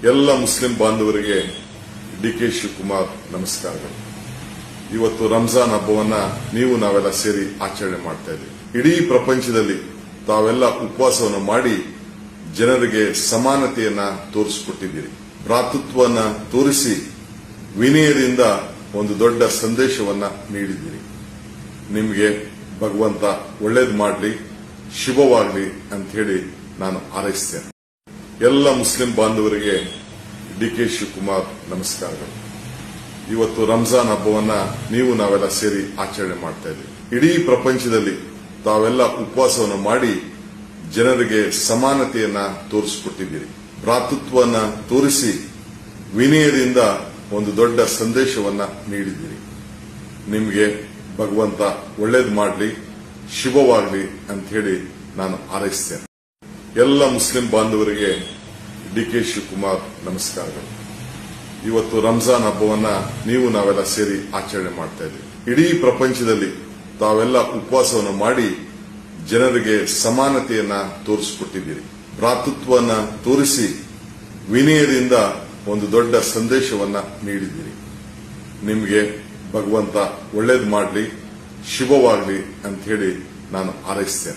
ಎಲ್ಲ ಮುಸ್ಲಿಂ ಬಾಂಧವರಿಗೆ ಡಿ.ಕೆ. ಶಿವಕುಮಾರ್ ನಮಸ್ಕಾರಗಳು. ಇವತ್ತು ರಂಜಾನ್ ಹಬ್ಬವನ್ನ ನಾವೆಲ್ಲ ಸೇರಿ ಆಚರಣೆ ಮಾಡ್ತಾ ಇದ್ದೀವಿ. ಇಡೀ ಪ್ರಪಂಚದಲ್ಲಿ ತಾವೆಲ್ಲ ಉಪವಾಸವನ್ನು ಮಾಡಿ ಜನರಿಗೆ ಸಮಾನತೆಯನ್ನ ತೋರಿಸಿಕೊಟ್ಟಿದ್ದೀರಿ. ಭ್ರಾತೃತ್ವವನ್ನ ತೋರಿಸಿ ವಿನಯದಿಂದ ಒಂದು ದೊಡ್ಡ ಸಂದೇಶವನ್ನ ನೀಡಿದ್ದೀರಿ. ನಿಮಗೆ ಭಗವಂತ ಒಳ್ಳೇದು ಮಾಡಲಿ, ಶುಭವಾಗಲಿ ಅಂತ ಹೇಳಿ ನಾನು ಹಾರೈಸ್ತೇನೆ. ಎಲ್ಲ ಮುಸ್ಲಿಂ ಬಾಂಧವರಿಗೆ ಡಿ.ಕೆ. ಶಿವಕುಮಾರ್ ನಮಸ್ಕಾರಗಳು. ಇವತ್ತು ರಂಜಾನ್ ಹಬ್ಬವನ್ನ ನಾವೆಲ್ಲ ಸೇರಿ ಆಚರಣೆ ಮಾಡ್ತಾ ಇದ್ದೀವಿ. ಇಡೀ ಪ್ರಪಂಚದಲ್ಲಿ ತಾವೆಲ್ಲ ಉಪವಾಸವನ್ನು ಮಾಡಿ ಜನರಿಗೆ ಸಮಾನತೆಯನ್ನ ತೋರಿಸಿಕೊಟ್ಟಿದ್ದೀರಿ. ಭ್ರಾತೃತ್ವವನ್ನ ತೋರಿಸಿ ವಿನಯದಿಂದ ಒಂದು ದೊಡ್ಡ ಸಂದೇಶವನ್ನ ನೀಡಿದ್ದೀರಿ. ನಿಮಗೆ ಭಗವಂತ ಒಳ್ಳೇದು ಮಾಡಲಿ, ಶುಭವಾಗಲಿ ಅಂತ ಹೇಳಿ ನಾನು ಹಾರೈಸ್ತೇನೆ. ಎಲ್ಲ ಮುಸ್ಲಿಂ ಬಾಂಧವರಿಗೆ ಡಿ.ಕೆ. ಶಿವಕುಮಾರ್ ನಮಸ್ಕಾರಗಳು. ಇವತ್ತು ರಂಜಾನ್ ಹಬ್ಬವನ್ನ ನಾವೆಲ್ಲ ಸೇರಿ ಆಚರಣೆ ಮಾಡ್ತಾ ಇದ್ದೀವಿ. ಇಡೀ ಪ್ರಪಂಚದಲ್ಲಿ ತಾವೆಲ್ಲ ಉಪವಾಸವನ್ನು ಮಾಡಿ ಜನರಿಗೆ ಸಮಾನತೆಯನ್ನ ತೋರಿಸಿಕೊಟ್ಟಿದ್ದೀರಿ. ಭ್ರಾತೃತ್ವವನ್ನ ತೋರಿಸಿ ವಿನಯದಿಂದ ಒಂದು ದೊಡ್ಡ ಸಂದೇಶವನ್ನ ನೀಡಿದ್ದೀರಿ. ನಿಮಗೆ ಭಗವಂತ ಒಳ್ಳೇದು ಮಾಡಲಿ, ಶುಭವಾಗಲಿ ಅಂತ ಹೇಳಿ ನಾನು ಹಾರೈಸ್ತೇನೆ.